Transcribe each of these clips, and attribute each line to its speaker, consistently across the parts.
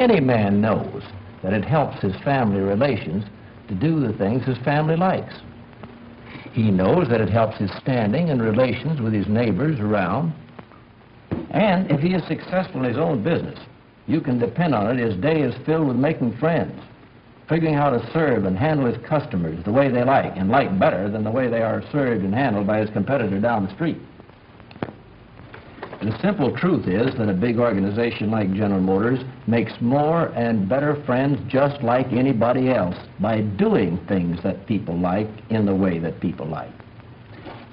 Speaker 1: Any man knows that it helps his family relations to do the things his family likes. He knows that it helps his standing and relations with his neighbors around. And if he is successful in his own business, you can depend on it his day is filled with making friends, figuring how to serve and handle his customers the way they like, and like better than the way they are served and handled by his competitor down the street. The simple truth is that a big organization like General Motors makes more and better friends just like anybody else by doing things that people like in the way that people like.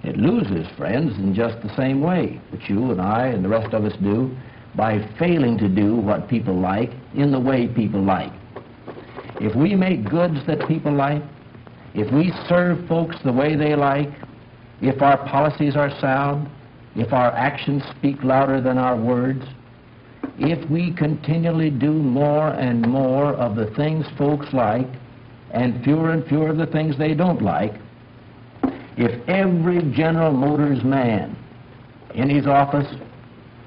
Speaker 1: It loses friends in just the same way that you and I and the rest of us do by failing to do what people like in the way people like. If we make goods that people like, if we serve folks the way they like, if our policies are sound, if our actions speak louder than our words, if we continually do more and more of the things folks like and fewer of the things they don't like, if every General Motors man in his office,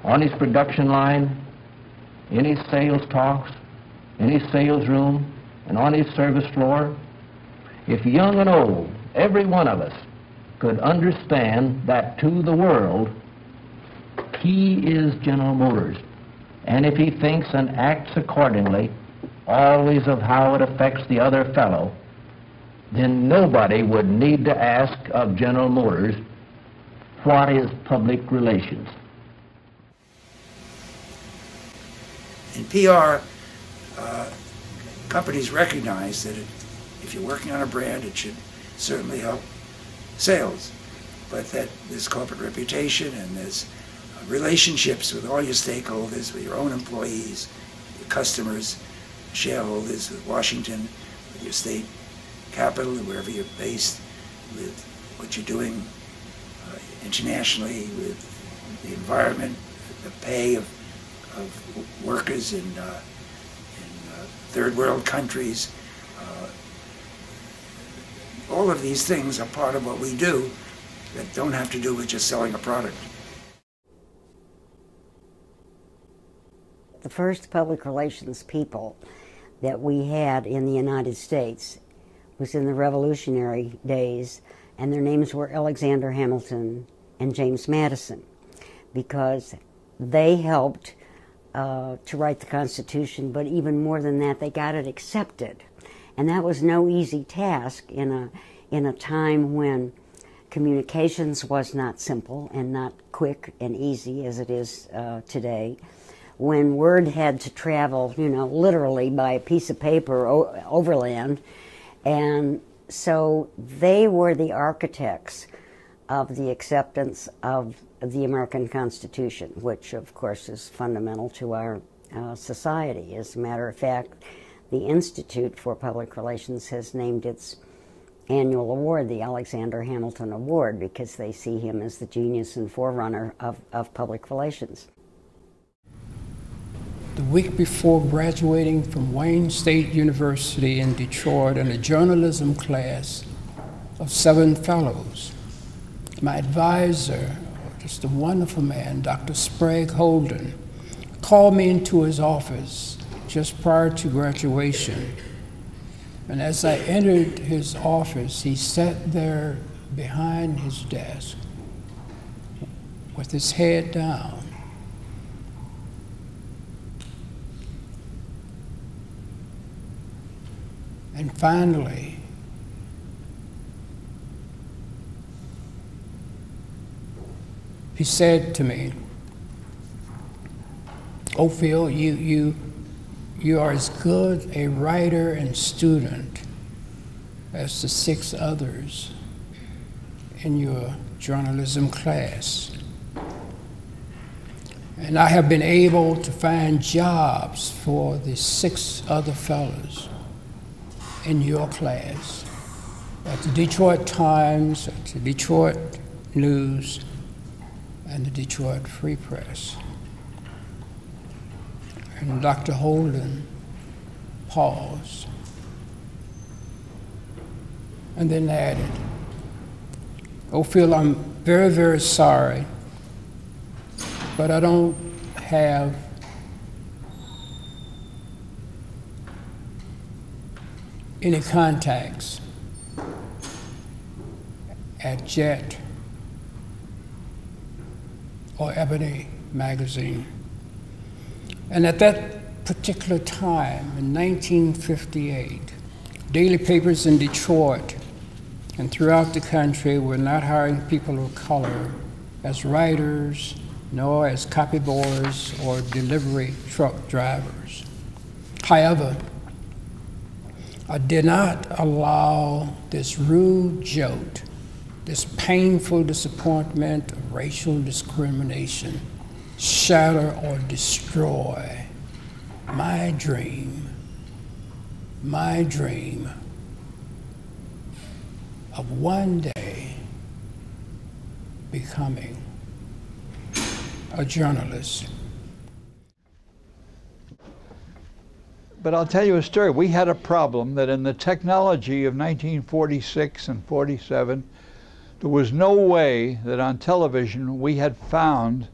Speaker 1: on his production line, in his sales talks, in his sales room, and on his service floor, if young and old, every one of us could understand that to the world, he is General Motors, and if he thinks and acts accordingly, always of how it affects the other fellow, then nobody would need to ask of General Motors, what is public relations?
Speaker 2: In PR, companies recognize that if you're working on a brand, it should certainly help sales, but that there's corporate reputation and there's relationships with all your stakeholders, with your own employees, your customers, shareholders, with Washington, with your state capital, and wherever you're based, with what you're doing internationally, with the environment, the pay of workers in third world countries. All of these things are part of what we do that don't have to do with just selling a product.
Speaker 3: The first public relations people that we had in the United States was in the Revolutionary days, and their names were Alexander Hamilton and James Madison, because they helped to write the Constitution, but even more than that, they got it accepted. And that was no easy task in a time when communications was not simple and not quick and easy as it is today, when word had to travel, literally by a piece of paper overland. And so they were the architects of the acceptance of the American Constitution, which of course is fundamental to our society. As a matter of fact, the Institute for Public Relations has named its annual award the Alexander Hamilton Award, because they see him as the genius and forerunner of public relations.
Speaker 4: The week before graduating from Wayne State University in Detroit in a journalism class of 7 fellows, my advisor, just a wonderful man, Dr. Sprague Holden, called me into his office just prior to graduation. And as I entered his office, he sat there behind his desk with his head down. And finally, he said to me, "Ofield, you are as good a writer and student as the 6 others in your journalism class. And I have been able to find jobs for the 6 other fellows in your class at the Detroit Times, at the Detroit News, and the Detroit Free Press." And Dr. Holden paused and then added, "Ofield, I'm very, very sorry, but I don't have any contacts at Chet or Ebony magazine. And at that particular time, in 1958, daily papers in Detroit and throughout the country were not hiring people of color as writers, nor as copy boys or delivery truck drivers. However, I did not allow this rude jolt, this painful disappointment of racial discrimination, shatter or destroy my dream of one day becoming a journalist.
Speaker 5: But I'll tell you a story. We had a problem that in the technology of 1946 and 47, there was no way that on television we had found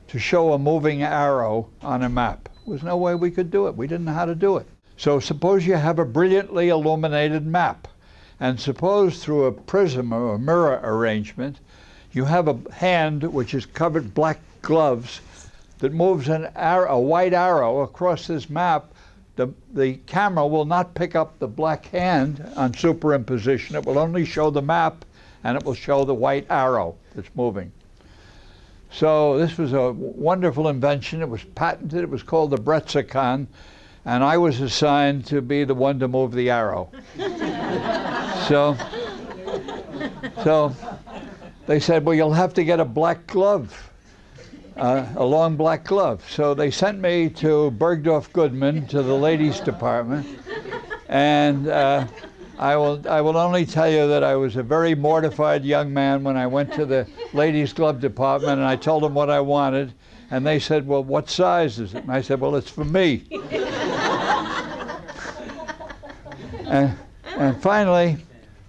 Speaker 5: to show a moving arrow on a map. There was no way we could do it. We didn't know how to do it. So suppose you have a brilliantly illuminated map, and suppose through a prism or a mirror arrangement, you have a hand which is covered black gloves that moves an arrow, a white arrow across this map. The camera will not pick up the black hand on superimposition. It will only show the map, and it will show the white arrow that's moving. So this was a wonderful invention. It was patented. It was called the Bretsicon, and I was assigned to be the one to move the arrow. So they said, well, you'll have to get a black glove. A long black glove. So they sent me to Bergdorf Goodman, to the ladies department, and I will only tell you that I was a very mortified young man when I went to the ladies glove department and I told them what I wanted, and they said, well, what size is it? And I said, well, it's for me. and finally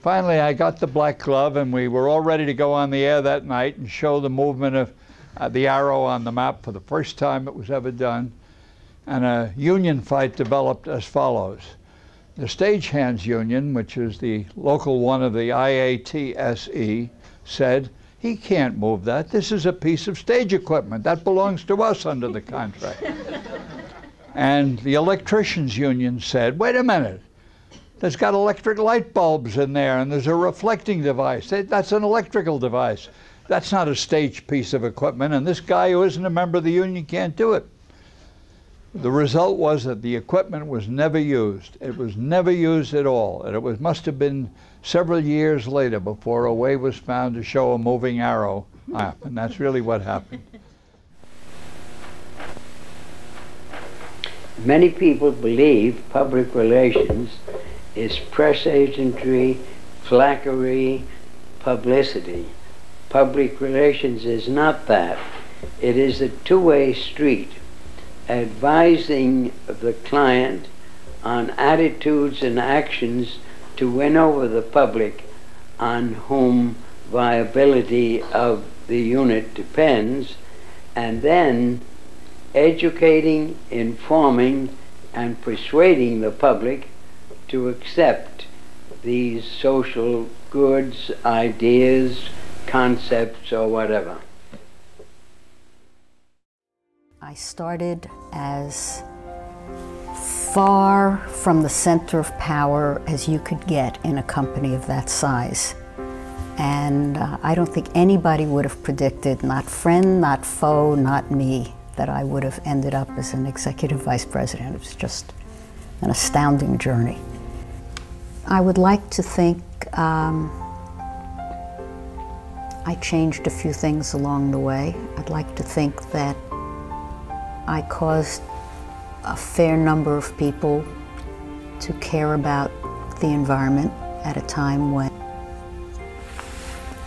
Speaker 5: I got the black glove, and we were all ready to go on the air that night and show the movement of the arrow on the map for the first time it was ever done. And a union fight developed as follows. The Stagehands Union, which is the local one of the IATSE, said, he can't move that. This is a piece of stage equipment. That belongs to us under the contract. And the Electricians Union said, wait a minute. There's got electric light bulbs in there, and there's a reflecting device. That's an electrical device. That's not a stage piece of equipment, and this guy who isn't a member of the union can't do it. The result was that the equipment was never used. It was never used at all, and it must have been several years later before a way was found to show a moving arrow, and that's really what happened.
Speaker 6: Many people believe public relations is press agentry, flackery, publicity. Public relations is not that. It is a two-way street, advising the client on attitudes and actions to win over the public on whom viability of the unit depends, and then educating, informing, and persuading the public to accept these social goods, ideas, concepts, or whatever.
Speaker 7: I started as far from the center of power as you could get in a company of that size. And I don't think anybody would have predicted, not friend, not foe, not me, that I would have ended up as an executive vice president. It was just an astounding journey. I would like to think I changed a few things along the way. I'd like to think that I caused a fair number of people to care about the environment at a time when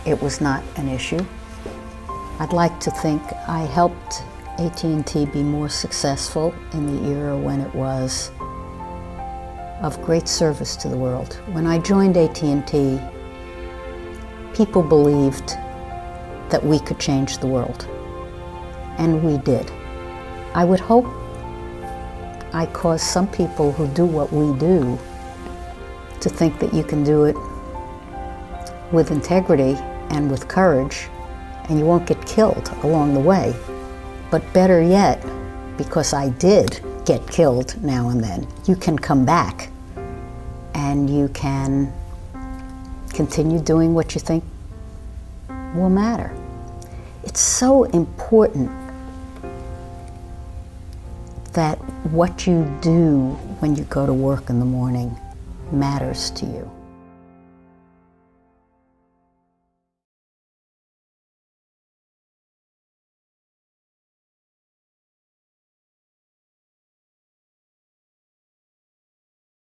Speaker 7: it was not an issue. I'd like to think I helped AT&T be more successful in the era when it was of great service to the world. When I joined AT&T, people believed that we could change the world, and we did. I would hope I caused some people who do what we do to think that you can do it with integrity and with courage, and you won't get killed along the way. But better yet, because I did get killed now and then, you can come back and you can continue doing what you think will matter. It's so important that what you do when you go to work in the morning matters to you.